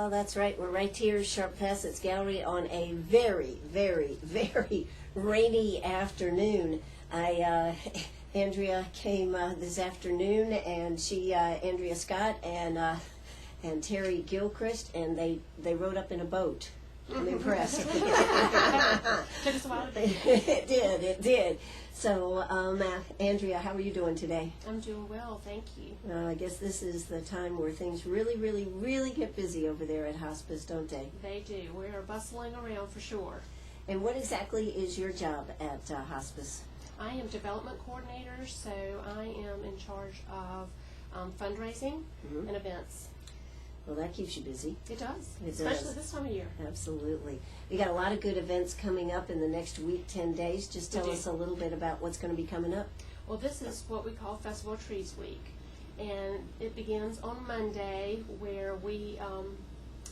Oh, that's right. We're right here, Sharp Facets Gallery, on a very, very, very rainy afternoon. Andrea came this afternoon, and Andrea Scott and Terry Gilchrist, and they rode up in a boat. I'm impressed. Took us a while. It did. So, Andrea, how are you doing today? I'm doing well, thank you. I guess this is the time where things really, really, really get busy over there at Hospice, don't they? They do. We are bustling around for sure. And what exactly is your job at Hospice? I am development coordinator, so I am in charge of fundraising and events. Well, that keeps you busy. It does, It especially does. this time of year. Absolutely. We got a lot of good events coming up in the next week, 10 days. Just tell us a little bit about what's going to be coming up. Well, this is what we call Festival of Trees Week, and it begins on Monday, where we,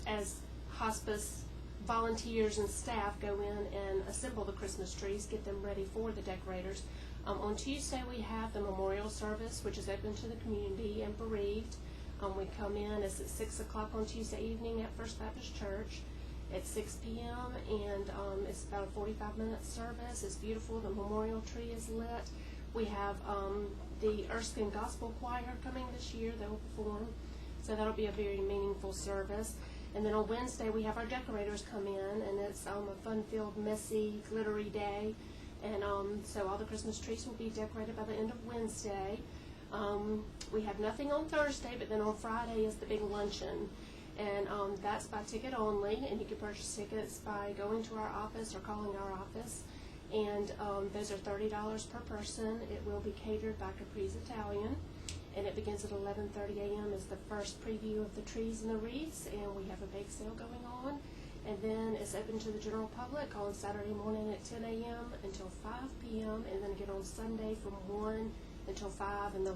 as hospice volunteers and staff, go in and assemble the Christmas trees, get them ready for the decorators. On Tuesday, we have the memorial service, which is open to the community and bereaved. We come in, it's at 6 o'clock on Tuesday evening at First Baptist Church at 6 p.m. and it's about a 45-minute service. It's beautiful. The memorial tree is lit. We have the Erskine Gospel Choir coming this year. They will perform, so that'll be a very meaningful service. And then on Wednesday, we have our decorators come in, and it's a fun-filled, messy, glittery day. And so all the Christmas trees will be decorated by the end of Wednesday. We have nothing on Thursday, but then on Friday is the big luncheon. And that's by ticket only, and you can purchase tickets by going to our office or calling our office. And those are $30 per person. It will be catered by Capri's Italian. And it begins at 11:30 a.m. is the first preview of the trees and the wreaths, and we have a bake sale going on. And then it's open to the general public on Saturday morning at 10 a.m. until 5 p.m. and then again on Sunday from 1 until 5, and the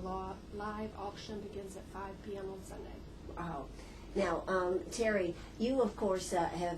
live auction begins at 5 p.m. on Sunday. Wow. Now, Terry, you, of course,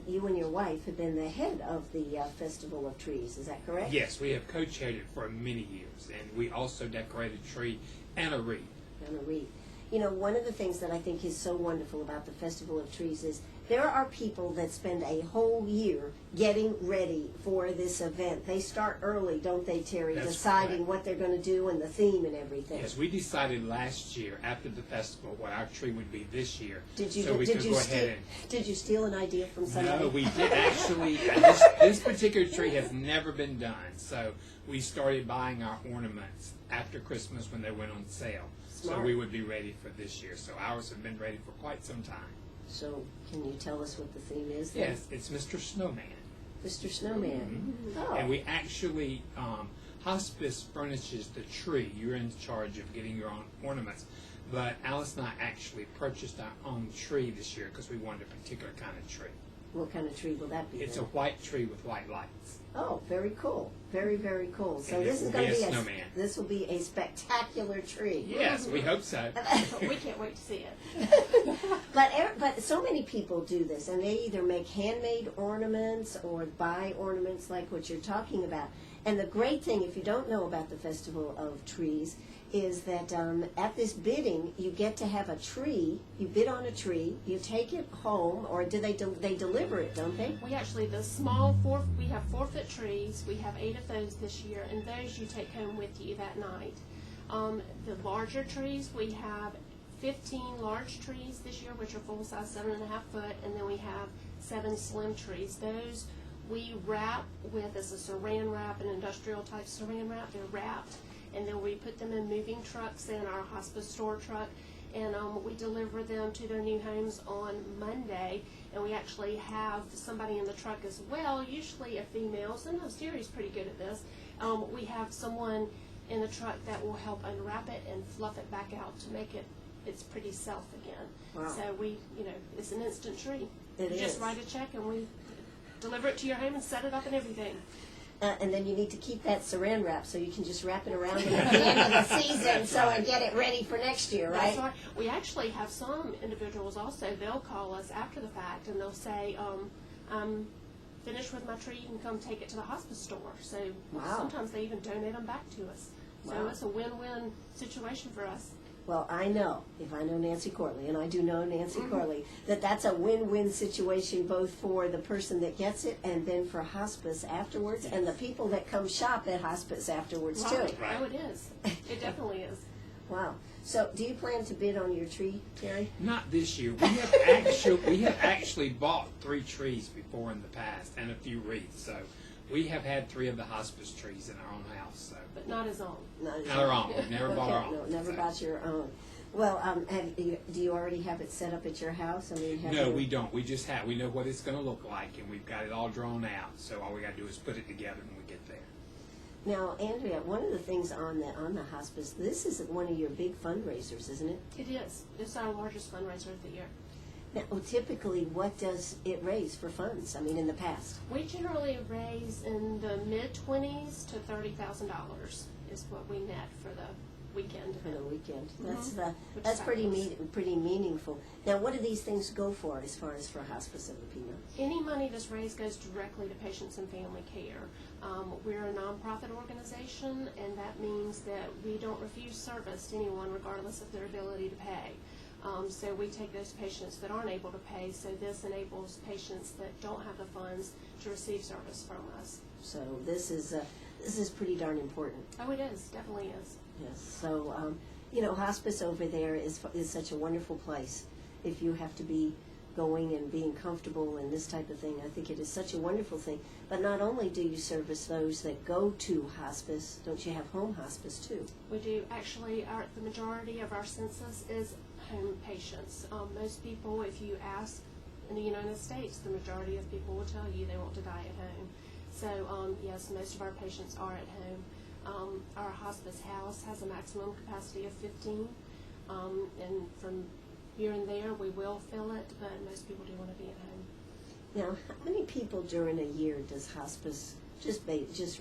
you and your wife have been the head of the Festival of Trees. Is that correct? Yes, we have co-chaired it for many years, and we also decorated a tree and a wreath. And a wreath. You know, one of the things that I think is so wonderful about the Festival of Trees is there are people that spend a whole year getting ready for this event. They start early, don't they, Terry, That's deciding correct. what they're going to do and the theme and everything. Yes, we decided last year after the festival what our tree would be this year. Did you, so we could go ahead did you steal an idea from somebody? No, we did actually. This particular tree has never been done, so we started buying our ornaments after Christmas when they went on sale. Smart. So we would be ready for this year. So ours have been ready for quite some time. So can you tell us what the theme is then? Yes, it's Mr. Snowman. Mr. Snowman. Mm-hmm. Oh. And we actually, Hospice furnishes the tree. You're in charge of getting your own ornaments. But Alice and I actually purchased our own tree this year because we wanted a particular kind of tree. What kind of tree will that be? It's then? a white tree with white lights. Oh, very cool. Very, very cool. So And this it is will going to be be a snowman. this will be a spectacular tree. Yes, we hope so. We can't wait to see it. But so many people do this, and they either make handmade ornaments or buy ornaments like what you're talking about. And the great thing, if you don't know about the Festival of Trees, is that at this bidding, you get to have a tree. You bid on a tree, you take it home, or do they deliver it, don't they? We actually, the small we have 4-foot trees. We have 8 of those this year, and those you take home with you that night. The larger trees, we have 15 large trees this year, which are full size, 7.5 foot, and then we have 7 slim trees. Those we wrap with, as a saran wrap, an industrial type saran wrap. They're wrapped, and then we put them in moving trucks in our hospice store truck, and we deliver them to their new homes on Monday. And we actually have somebody in the truck as well, usually a female. Sometimes Terry's pretty good at this. We have someone in the truck that will help unwrap it and fluff it back out to make it's pretty self again. Wow. So it's an instant tree. It You is. just write a check and we deliver it to your home and set it up and everything. And then you need to keep that saran wrap so you can just wrap it around it at the end of the season and get it ready for next year, right? That's right. We actually have some individuals also, they'll call us after the fact and they'll say, I'm finished with my tree, you can come take it to the hospice store. So Wow. sometimes they even donate them back to us. So Wow. it's a win-win situation for us. Well, I know, if I know Nancy Corley, and I do know Nancy Corley, that's a win-win situation both for the person that gets it and then for hospice afterwards, and the people that come shop at hospice afterwards too. Right. Oh, it is. It definitely is. Wow. So, do you plan to bid on your tree, Terry? Not this year. We have actually bought 3 trees before in the past and a few wreaths. So we have had 3 of the hospice trees in our own house. So But not his own. Not our own. We've never bought our own. No, never so. bought your own. Well, do you already have it set up at your house? I mean, No, we don't. We just have. We know what it's going to look like, and we've got it all drawn out. So all we got to do is put it together when we get there. Now, Andrea, one of the things on the hospice, this is one of your big fundraisers, isn't it? It is. It's our largest fundraiser of the year. Now, typically, what does it raise for funds? I mean, in the past. We generally raise in the mid-20s to $30,000 is what we net for the weekend. For the weekend. Which That's is pretty fabulous. pretty meaningful. Now, what do these things go for as far as for hospice of the Piedmont? Any money that's raised goes directly to patients and family care. We're a nonprofit organization, and that means that we don't refuse service to anyone regardless of their ability to pay. So we take those patients that aren't able to pay, so this enables patients that don't have the funds to receive service from us. So this is pretty darn important. Oh, it is. Definitely is. Yes. So hospice over there is such a wonderful place. If you have to be going and being comfortable and this type of thing, I think it is such a wonderful thing. But not only do you service those that go to hospice, don't you have home hospice too? We do. Actually, the majority of our census is home patients. Most people, if you ask in the United States, the majority of people will tell you they want to die at home. So, yes, most of our patients are at home. Our hospice house has a maximum capacity of 15, and from here and there we will fill it, but most people do want to be at home. Now, how many people during a year does hospice, just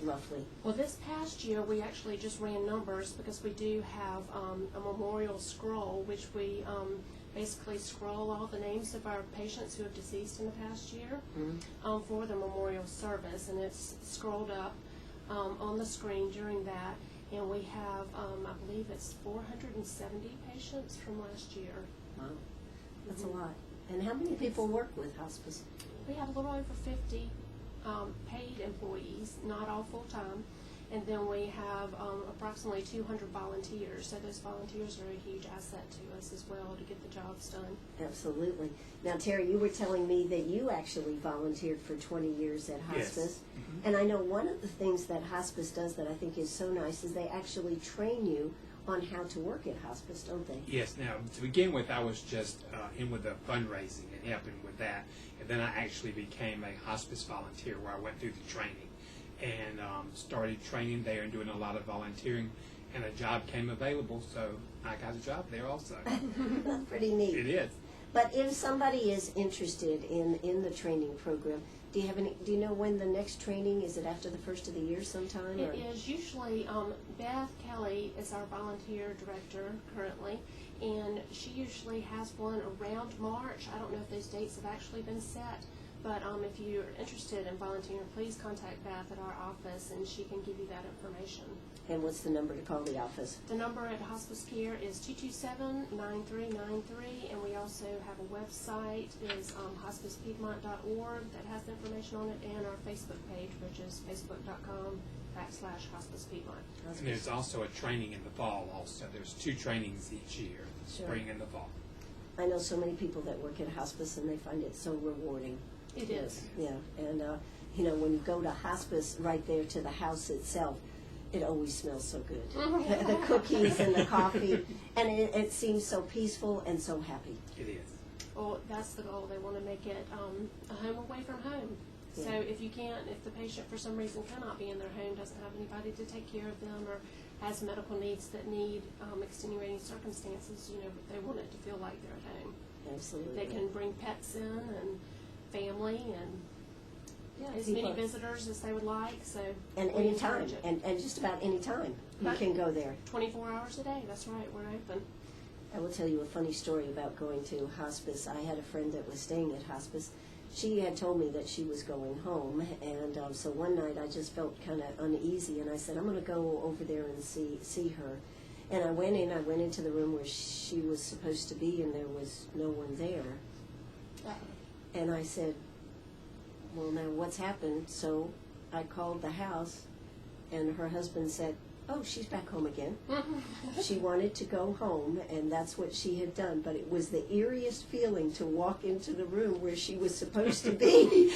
roughly? Well, this past year we actually just ran numbers because we do have a memorial scroll, which we basically scroll all the names of our patients who have deceased in the past year for the memorial service, and it's scrolled up on the screen during that, and we have, I believe it's 470 patients from last year. Wow, that's a lot. And how many people work with hospice? We have a little over 50 paid employees, not all full-time, and then we have approximately 200 volunteers, so those volunteers are a huge asset to us as well to get the jobs done. Absolutely. Now, Terry, you were telling me that you actually volunteered for 20 years at hospice. Yes. And I know one of the things that hospice does that I think is so nice is they actually train you on how to work at hospice, don't they? Yes. Now, to begin with, I was just in with the fundraising and helping with that, and then I actually became a hospice volunteer where I went through the training and started training there and doing a lot of volunteering, and a job came available, so I got a job there also. That's pretty neat. It is. But if somebody is interested in the training program, do you know when the next training is? It after the first of the year sometime? It is usually, Beth Kelly is our volunteer director currently, and she usually has one around March. I don't know if those dates have actually been set, but if you're interested in volunteering, please contact Beth at our office, and she can give you that information. And what's the number to call the office? The number at Hospice Care is 227-9393, and we also have a website, is hospicepiedmont.org, that has the information on it, and our Facebook page, which is facebook.com/hospicepiedmont. And there's also a training in the fall also. There's 2 trainings each year, the Sure. spring and the fall. I know so many people that work at hospice and they find it so rewarding. It is. Yeah, and when you go to hospice right there to the house itself, it always smells so good. The cookies and the coffee, and it seems so peaceful and so happy. It is. Well, that's the goal. They want to make it a home away from home. Yeah. So if the patient for some reason cannot be in their home, doesn't have anybody to take care of them, or has medical needs that need extenuating circumstances, they want it to feel like they're at home. Absolutely. They can bring pets in and family and as people- many visitors as they would like. So And we any time, encourage it. and just about any time you Right. can go there. 24 hours a day. That's right. We're open. I will tell you a funny story about going to hospice. I had a friend that was staying at hospice. She had told me that she was going home, and so one night I just felt kind of uneasy, and I said, I'm going to go over there and see her. And I went into the room where she was supposed to be, and there was no one there. And I said, well, now what's happened? So I called the house, and her husband said, oh, she's back home again. She wanted to go home, and that's what she had done. But it was the eeriest feeling to walk into the room where she was supposed to be.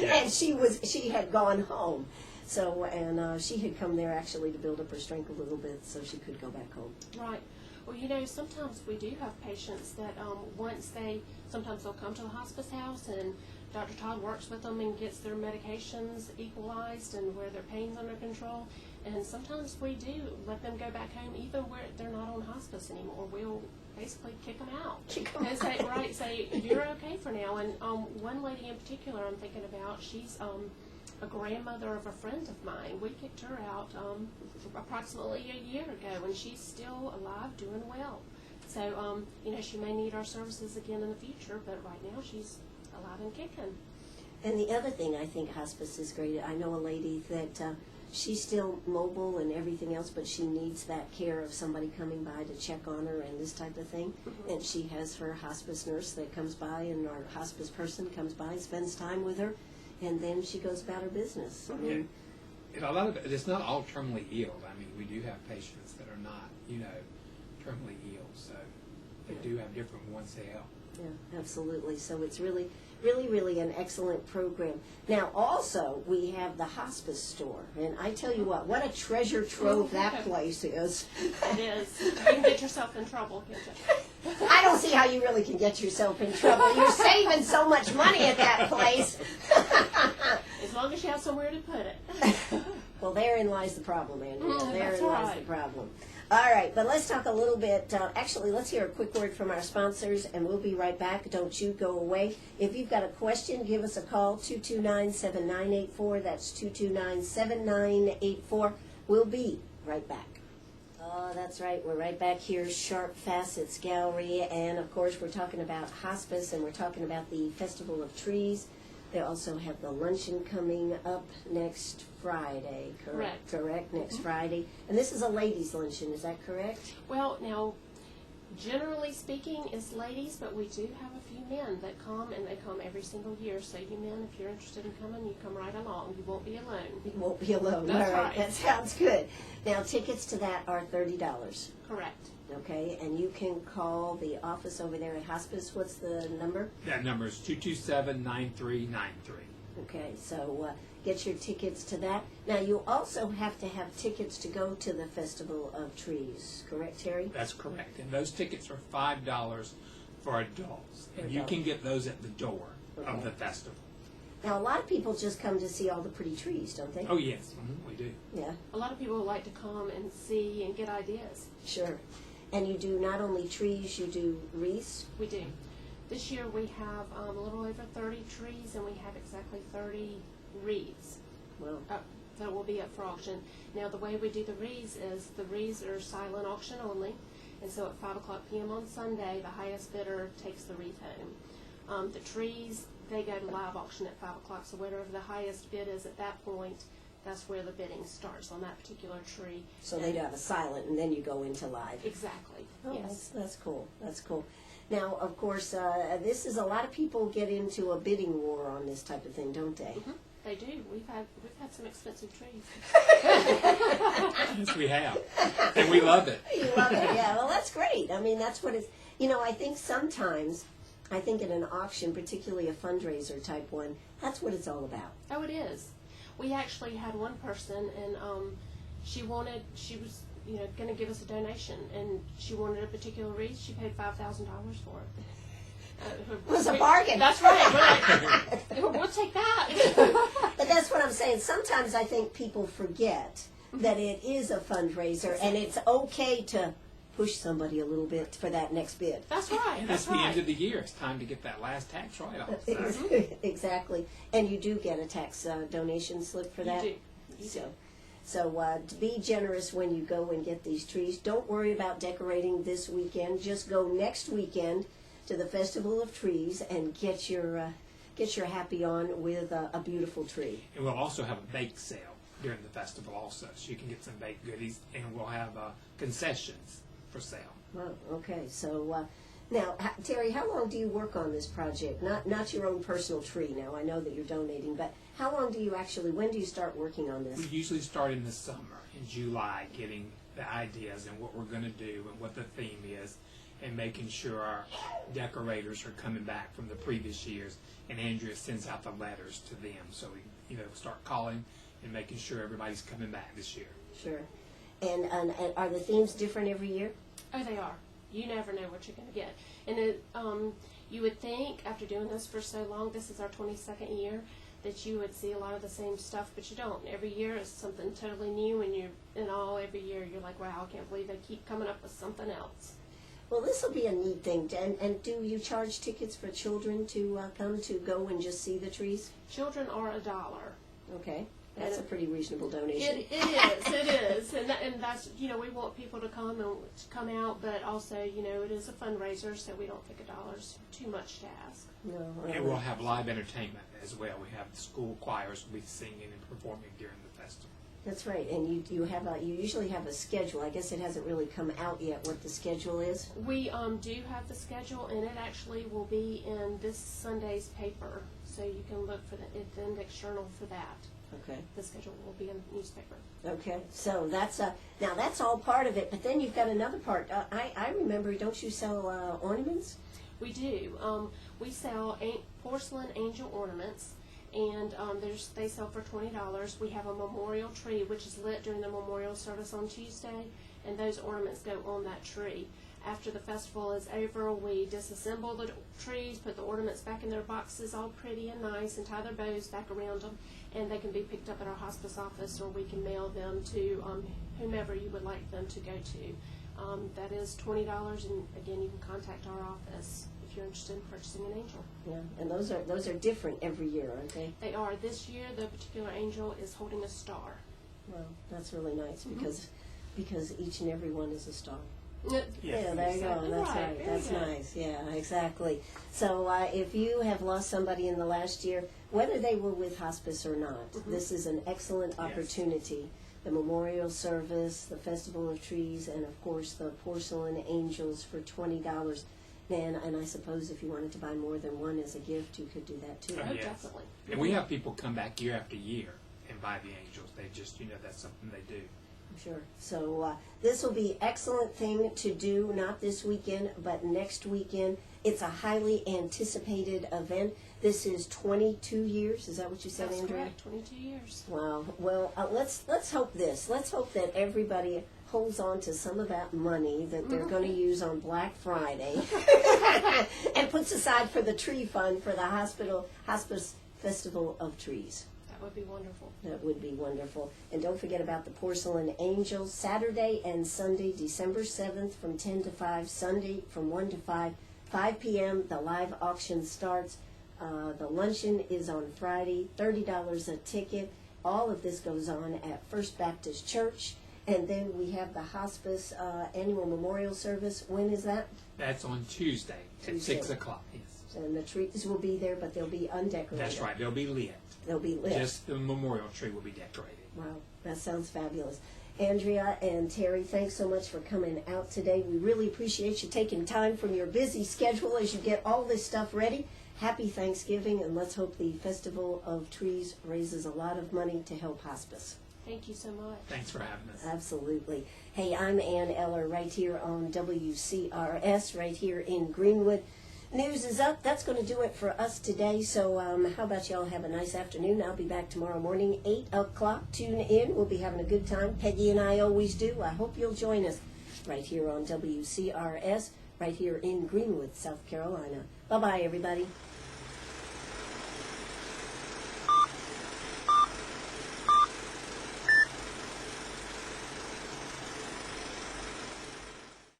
And she had gone home. So, and she had come there actually to build up her strength a little bit so she could go back home. Right. Well, sometimes we do have patients that sometimes they'll come to the hospice house and Dr. Todd works with them and gets their medications equalized and where their pain's under control. And sometimes we do let them go back home even where they're not on hospice anymore. We'll basically kick them out. And say, you're okay for now. And one lady in particular I'm thinking about, she's a grandmother of a friend of mine. We kicked her out approximately a year ago, and she's still alive, doing well. So, she may need our services again in the future, but right now she's alive and kicking. And the other thing I think hospice is great, I know a lady that she's still mobile and everything else, but she needs that care of somebody coming by to check on her and this type of thing. Mm-hmm. And she has her hospice nurse that comes by, and our hospice person comes by and spends time with her. And then she goes about her business. I mean, a lot of it's not all terminally ill. I mean, we do have patients that are not, terminally ill. So they do have different ones to help. Yeah, absolutely. So it's really, really, really an excellent program. Now, also, we have the hospice store. And I tell you what a treasure trove that place is. It is. You can get yourself in trouble, can't you? I don't see how you really can get yourself in trouble. You're saving so much money at that place. As long as you have somewhere to put it. Well, therein lies the problem, Andrea. Therein lies right. the problem. All right, but let's talk a little bit. Actually, let's hear a quick word from our sponsors, and we'll be right back. Don't you go away. If you've got a question, give us a call, 229-7984. That's 229-7984. We'll be right back. Oh, that's right. We're right back here, Sharp Facets Gallery. And, of course, we're talking about hospice, and we're talking about the Festival of Trees. They also have the luncheon coming up next Friday, correct? Correct, next Friday. And this is a ladies' luncheon, is that correct? Well, now, generally speaking, it's ladies, but we do have a few men that come, and they come every single year. So you men, if you're interested in coming, you come right along. You won't be alone. You won't be alone. That's All right, right. that sounds good. Now, tickets to that are $30. Correct. Okay, and you can call the office over there at Hospice. What's the number? That number is 227-9393. Okay, so get your tickets to that. Now, you also have to have tickets to go to the Festival of Trees, correct, Terry? That's correct. And those tickets are $5 for adults. And you adults. can get those at the door of the festival. Now, a lot of people just come to see all the pretty trees, don't they? Oh, yes, we do. Yeah, A lot of people like to come and see and get ideas. sure. And you do not only trees, you do wreaths? We do. This year we have a little over 30 trees, and we have exactly 30 wreaths Well, that will be up for auction. Now, the way we do the wreaths is the wreaths are silent auction only, and so at 5 o'clock p.m. on Sunday, the highest bidder takes the wreath home. The trees, they go to live auction at 5 o'clock, so whatever the highest bid is at that point, that's where the bidding starts on that particular tree. so they have a silent, and then you go into live. Exactly. Oh, Yes. that's cool. That's cool. Now, of course, this is a lot of people get into a bidding war on this type of thing, don't they? Mm-hmm. They do. We've had some expensive trees. Yes, we have. And we love it. You love it, yeah. Well, that's great. I mean, that's what it's, I think sometimes, in an auction, particularly a fundraiser type one, that's what it's all about. Oh, it is. We actually had one person, and she was going to give us a donation, and she wanted a particular wreath. She paid $5,000 for it. It was a bargain. That's right. We'll take that. But that's what I'm saying. Sometimes I think people forget that it is a fundraiser, and it's okay to push somebody a little bit for that next bid. That's right. And That's it's the right. end of the year. It's time to get that last tax write-off. Exactly. And you do get a tax donation slip for that. You do. So to be generous when you go and get these trees. Don't worry about decorating this weekend. Just go next weekend to the Festival of Trees and get your happy on with a beautiful tree. And we'll also have a bake sale during the festival also. So you can get some baked goodies, and we'll have concessions for sale. Well, okay, so now, Terry, how long do you work on this project? Not your own personal tree now, I know that you're donating, but how long do you actually, when do you start working on this? We usually start in the summer, in July, getting the ideas and what we're going to do and what the theme is, and making sure our decorators are coming back from the previous years, and Andrea sends out the letters to them. So we, start calling and making sure everybody's coming back this year. Sure. And are the themes different every year? Oh, they are. You never know what you're going to get. And you would think, after doing this for so long, this is our 22nd year, that you would see a lot of the same stuff, but you don't. Every year is something totally new, and every year you're like, wow, I can't believe they keep coming up with something else. Well, this will be a neat thing. And do you charge tickets for children to come to go and just see the trees? Children are $1. Okay. That's a pretty reasonable donation. It is, and that's, we want people to come out, but also, it is a fundraiser, so we don't think $1's too much to ask. No. And we'll have live entertainment as well. We have the school choirs will be singing and performing during the festival. That's right, and you usually have a schedule. I guess it hasn't really come out yet what the schedule is. We do have the schedule, and it actually will be in this Sunday's paper, so you can look for the Index Journal for that. Okay. The schedule will be in the newspaper. Okay, so that's now that's all part of it, but then you've got another part. I remember, don't you sell ornaments? We do. We sell porcelain angel ornaments, and they sell for $20. We have a memorial tree, which is lit during the memorial service on Tuesday, and those ornaments go on that tree. After the festival is over, we disassemble the trees, put the ornaments back in their boxes all pretty and nice, and tie their bows back around them, and they can be picked up at our hospice office, or we can mail them to whomever you would like them to go to. That is $20, and again, you can contact our office if you're interested in purchasing an angel. Yeah, and those are different every year, aren't they? They are. This year, the particular angel is holding a star. Well, that's really nice because each and every one is a star. Yes. Yeah, there you go. That's right. That's nice. Yeah, exactly. So if you have lost somebody in the last year, whether they were with hospice or not, this is an excellent opportunity. The memorial service, the Festival of Trees, and of course the porcelain angels for $20. And I suppose if you wanted to buy more than one as a gift, you could do that too. Oh, Yes. definitely. And we have people come back year after year and buy the angels. They just, that's something they do. Sure. So this will be excellent thing to do, not this weekend, but next weekend. It's a highly anticipated event. This is 22 years. Is that what you said, That's Andrea? correct. 22 years. Wow. Well, let's hope this. Let's hope that everybody holds on to some of that money that they're going to use on Black Friday and puts aside for the tree fund for the Hospice Festival of Trees. That would be wonderful. That would be wonderful. And don't forget about the Porcelain Angels, Saturday and Sunday, December 7th from 10 to 5, Sunday from 1 to 5, 5 p.m. The live auction starts. The luncheon is on Friday, $30 a ticket. All of this goes on at First Baptist Church. And then we have the Hospice annual memorial service. When is that? That's on Tuesday at 6 o'clock. Yes. And the trees will be there, but they'll be undecorated. That's right. They'll be lit. They'll be lit. Just the memorial tree will be decorated. Wow, that sounds fabulous. Andrea and Terry, thanks so much for coming out today. We really appreciate you taking time from your busy schedule as you get all this stuff ready. Happy Thanksgiving, and let's hope the Festival of Trees raises a lot of money to help hospice. Thank you so much. Thanks for having us. Absolutely. Hey, I'm Ann Eller right here on WCRS, right here in Greenwood. News is up. That's going to do it for us today. So how about y'all have a nice afternoon? I'll be back tomorrow morning, 8 o'clock. Tune in. We'll be having a good time. Peggy and I always do. I hope you'll join us right here on WCRS, right here in Greenwood, South Carolina. Bye-bye, everybody.